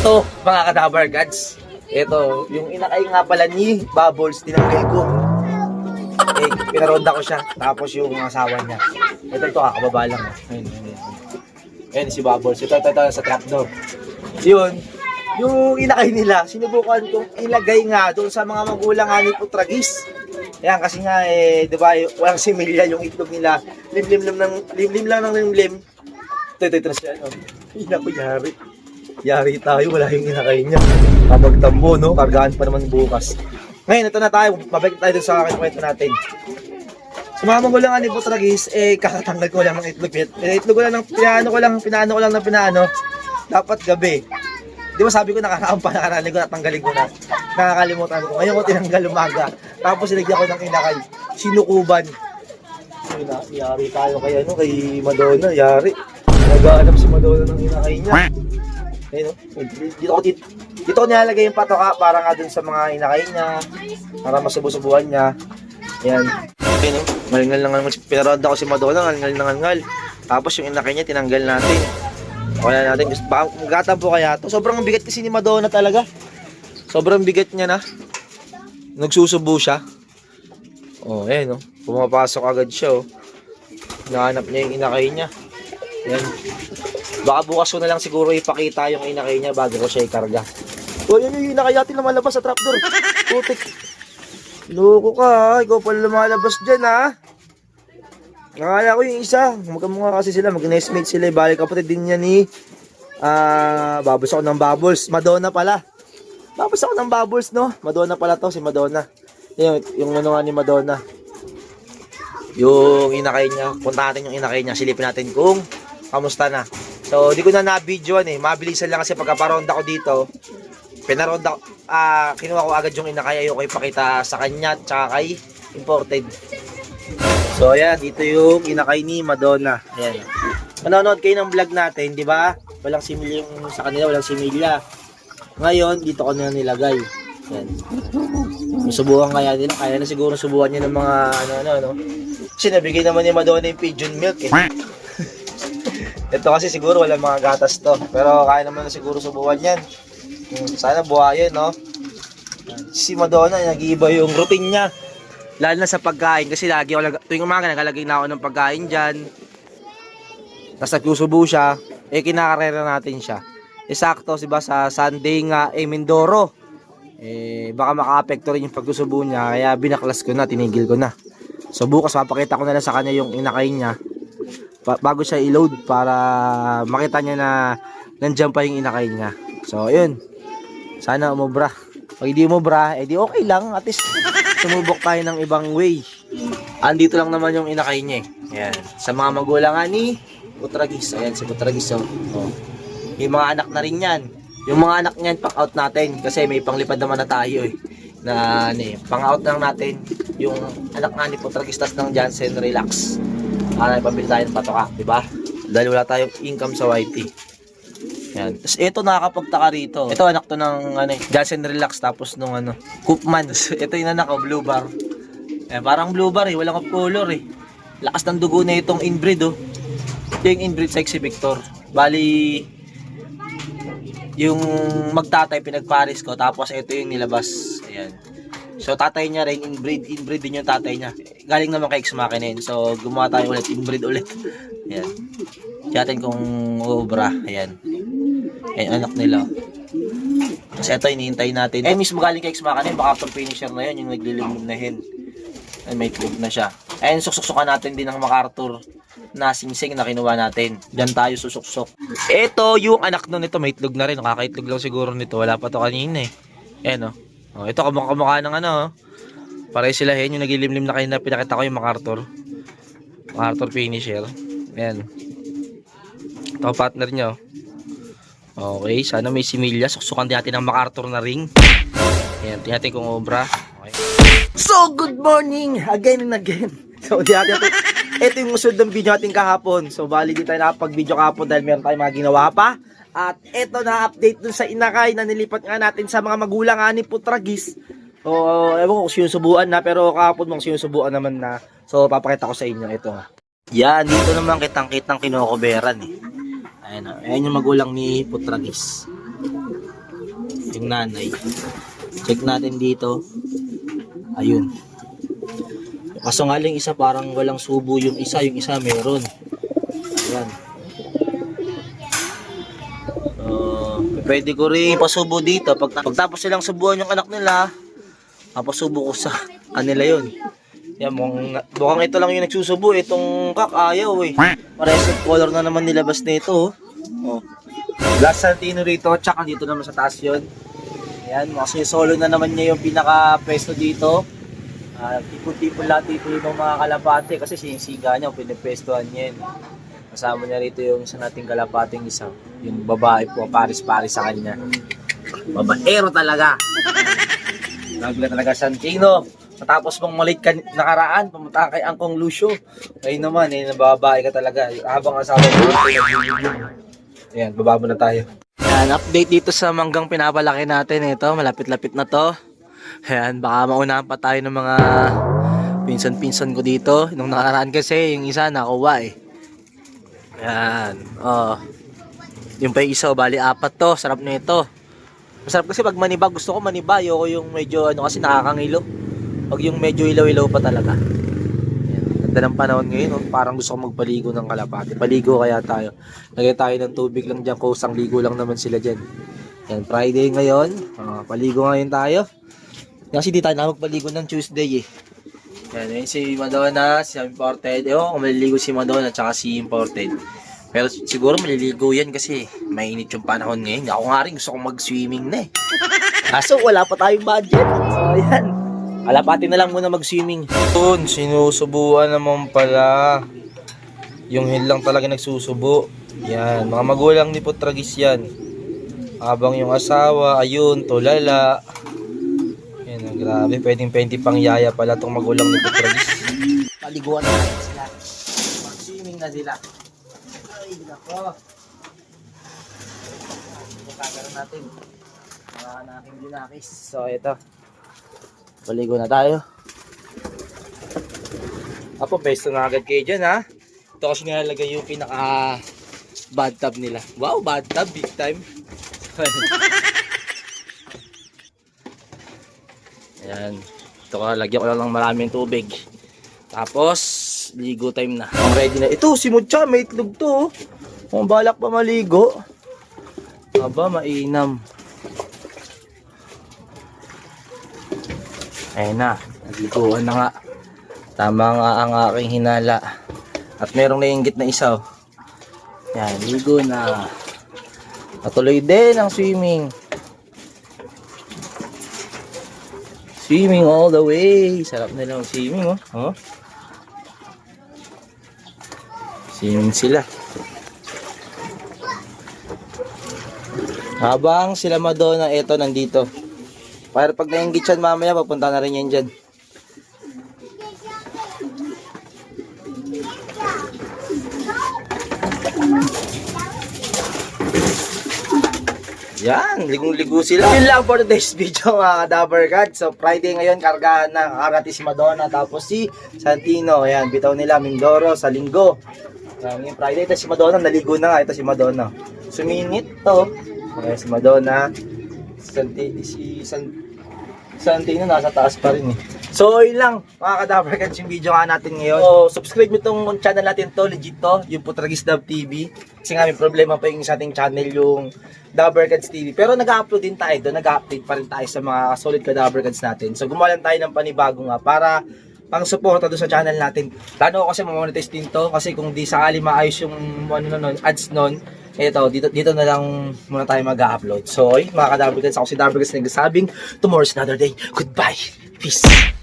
Ito, mga kadabar gods. Ito, yung inakay nga pala ni Bubbles, tinanggal ko. Pinaronda ko siya. Tapos yung asawa niya. Ito, kakababa lang. Ayun, si Bubbles. Ito, sa trapdoor. Yun, yung inakay nila, sinubukan kong ilagay nga doon sa mga magulang nga ni Putragis. Ayan, kasi nga, di ba, walang similya yung itlog nila. Limlim lang ng limlim. Ito siya, no? Naku, yari tayo, wala yung inakay niya. Magtambo, no? Kargaan pa naman bukas. Ngayon, ito na tayo. Mabalik tayo dun sa kwento natin. Sa mga magulang ni Putragis, kakatanggal ko lang ng itlog. Itlog ko lang ng pinaano ko lang ng pinaano. Dapat gabi. Di ba sabi ko nakaranig ko, natanggalin ko na. Nakakalimutan ko. Ngayon ko tinanggal umaga. Tapos sinigyan ko ng inakay. Sinukuban. Yari tayo kay Madonna. Yari. Nag-aanap si Madonna ng inakay niya. Ayun, dito ko nilalagay yung patoka para nga dun sa mga inakay niya, para masubo-subuhan niya. Ayan. Ayun, malingal. Pinaronda ko si Madonna, ngal. Tapos yung inakay niya, tinanggal natin. Kaya natin, magkatampo kaya to. Sobrang bigat kasi ni Madonna talaga. Sobrang bigat niya na. Nagsusubo siya. Oh, ayan, oh. Pumapasok agad siya, oh. Nahanap niya yung inakay niya. Ayan. Baka bukas ko na lang siguro ipakita yung inakay niya bago ko siya ikarga. O yan yung inakay natin lumalabas sa trapdoor. Putik. Loko ka ha. Ikaw pala lumalabas dyan ha. Nakala ko yung isa. Magkamukha kasi sila. Mag-nestmate sila. Balik kapatid din niya ni Bubbles ako ng Bubbles. Madonna pala. Bubbles ako ng Bubbles no. Madonna pala to si Madonna. Yung ano nga ni Madonna. Yung inakay niya. Punta natin yung inakay niya. Silipin natin kung kamusta na. So, di ko na na-videoan eh. Mabilisan lang kasi pagkaparonda ko dito. Pinaronda ko, kinuha ko agad yung inakay. Ayoko ipakita sa kanya at saka kay imported. So, ayan. Dito yung inakay ni Madonna. Ayan. Manonood kayo ng vlog natin, di ba? Walang similya yung sa kanila, walang similya. Ngayon, dito ko na nilagay. Ayan. Subukan kaya nila. Kaya na siguro subukan niya ng mga ano. Kasi nabigay naman ni Madonna yung pigeon milk eh. Ito kasi siguro wala mga gatas to. Pero kaya naman na siguro subukan yan. Sana buhayin, no? Si Madonna, nag-iiba yung routine niya. Lalo na sa pagkain. Kasi lagi ako, tuwing umaga, nagalagay na ako ng pagkain dyan. Tapos nagsusubo siya. Kinakarera natin siya. Sakto, diba, sa Sunday nga, Mindoro. Baka maka-apekto rin yung pagsusubo niya. Kaya binaklas ko na, tinigil ko na. So bukas, papakita ko na lang sa kanya yung inakay niya. Bago siya i-load para makita niya na nandiyan pa yung inakay niya. So, ayun. Sana umubra. Pag hindi umubra, edi okay lang. At least, sumubok tayo ng ibang way. Andito lang naman yung inakay niya eh. Ayan. Sa mga magulang ni Putragis. Ayan, si Putragis. Oh. Yung mga anak na rin yan. Yung mga anak niyan, pack out natin. Kasi may panglipad naman na tayo eh. Pang out lang natin. Yung anak nga ni Putragis tas ng Jansen Relax. Para ipambili tayo ng patoka, di ba? Dahil wala tayong income sa YT. Yan. Tapos ito nakakapagtaka rito. Ito anak to ng Jansen Relax tapos nung Koopman. Ito yung anak ko, Blue Bar. Parang Blue Bar eh, walang off color eh. Lakas ng dugo na itong inbreed oh. Ito yung inbreed Sexy Victor. Bali yung magtatay pinagparis ko tapos ito yung nilabas. Ayan. So tatay niya rin inbreed din yung tatay niya. Galing naman kay X-Machina. So gumawa tayo ulit, inbreed ulit. Ayan. Tiyatin kung uubra. Ayan. Ayan anak nila. Kasi ito iniintay natin. Mismo galing kay X-Machina, baka pang finisher na yun, yung naglilimlim na hen. May itlog na siya. Ayan, suksuksukan natin din ng MacArthur na singsing na kinuha natin. Diyan tayo susuksok. Ito yung anak nun nito, may itlog na rin. Kakaitlog lang siguro nito. Wala pa to kanina eh. Ayan oh. Ito kamukha ng Pareho sila yung nagilimlim na kanina pinakita ko yung MacArthur finisher. Ayan. Ito partner nyo. Okay, sana may similya. Suksukan din natin ng MacArthur na ring. Ayan, tingnan natin kung obra. Okay. So, good morning again and again. So, ito yung musunod ng video natin kahapon. So, bali di tayo nakapag-video kahapon dahil meron tayong mga ginawa pa. At eto na update dun sa inakay na nilipat nga natin sa mga magulang nga ni Putragis. So, ewan ko kung sinusubuan na, pero kahapon mong sinusubuan naman na. So, papakita ko sa inyo. Ito nga. Yan, dito naman kitang-kitang kinukuberan eh. Ayan, ayan yung magulang ni Putragis. yung nanay. Check natin dito. Ayun. Kaso nga lang isa parang walang subo yung isa meron. Ayan. Pwede ko rin pasubo dito. Pagtapos silang subuan yung anak nila, papasubo ko sa kanila yun. Yan, mukhang ito lang yung nagsusubo. Itong kak, ayaw eh. Parehas yung color na naman nilabas nito. Oh. Last Santino rito, tsaka dito naman sa taas yun. Ayan, kasi solo na naman niya yung pinaka-pwesto dito. Tipon-tipon lahat dito yung mga kalapate kasi sinisiga niya, pinipwestuhan niya yun. Kasama niya rito yung isa nating kalapating isa. Yung babae po, paris-paris sa kanya. Babaero talaga. Nagla talaga Santino. Matapos mong malit ka nakaraan, pumunta kay Angkong Lucio. Ngayon naman, nababae ka talaga. Habang asawa mo, ayan, baba mo na tayo. Ayan, update dito sa manggang pinapalaki natin. Ito, malapit-lapit na to. Ayan, baka maunahan pa tayo ng mga pinsan-pinsan ko dito. Nung nakaraan kasi, yung isa nakuha eh. Ayan, oh. Yung pa yung isa, bali apat to. Sarap na ito. Masarap kasi pag maniba, gusto ko maniba. Ayoko yung medyo kasi nakakangilo. Pag yung medyo ilaw-ilaw pa talaga. Ayan, ganda ng panahon ngayon. Oh. Parang gusto ko magpaligo ng kalapati. Paligo kaya tayo. Lagay tayo ng tubig lang dyan. Kusang ligo lang naman sila dyan. Ayan, Friday ngayon. Paligo ngayon tayo. Kasi di tayo na magpaligo ng Tuesday eh. Ayan, si Madonna, si Imported. Ewan kung maliligo si Madonna at saka si Imported. Pero siguro maliligo yan kasi mainit yung panahon ngayon. Ako nga rin gusto kong mag-swimming na eh. Kaso wala pa tayong budget. So ayan. Kalapati na lang muna mag-swimming. Yun, sinusubuan naman pala. Yung hill lang talaga nagsusubo. Yan, mga magulang ni Putragis yan. Habang yung asawa, ayun, tulala. Yan, grabe, pwedeng pang yaya pala itong magulang ni Putragis. Paliguan na natin sila. Mag-swimming na sila. Ay, nako. Kagaran natin. Mga naking dinakis. So, ito. Paligo na tayo. Apo, besto na agad kayo dyan, ha? Ito kasi nilalagay yung pinaka bad tub nila. Wow, bad tub, big time. Ayan. Ito ka, lagyan ko lang maraming tubig. Tapos, ligo time na. Ang ready na. Ito, si Mucha, may itlog to. Kung balak pa maligo. Aba, mainam. Ayan na, nagliguan na nga. Tama nga ang aking hinala. At merong nainggit na isa. Oh. Yan, ligo na. Patuloy din ang swimming. Swimming all the way. Sarap nila ang swimming, oh. Oh. Swimming sila. Habang sila Madonna, eto nandito. Para pag nainggit yan mamaya, papunta na rin yan dyan. Yan, ligong-ligo sila. Yun lang for today's video mga Dabbercats. So Friday ngayon, kargahan na. Karati si Madonna, tapos si Santino. Ayan, bitaw nila Mindoro sa linggo. Ngayon Friday, ito si Madonna, naligo na nga. Ito si Madonna. Suminit to. Ayan, si Madonna. Santino nasa taas pa rin eh. So yun lang mga ka-Dabbercats yung video nga natin ngayon. So subscribe nyo tong channel natin to, legit to, yung Putragis Dab TV. Kasi nga may problema pa yung sa ating channel, yung Dabbercats TV. Pero nag-upload din tayo doon, nag-update pa rin tayo sa mga solid ka-Dabbercats natin. So gumawa lang tayo ng panibago nga para pang suporta doon sa channel natin. Plano ko kasi mamonetize din to kasi kung di sakali maayos yung ads nun, ito, dito na lang muna tayo mag-upload. So, mga ka-Dabbercats, ako si Dabbercats nagsasabing, tomorrow's another day. Goodbye. Peace.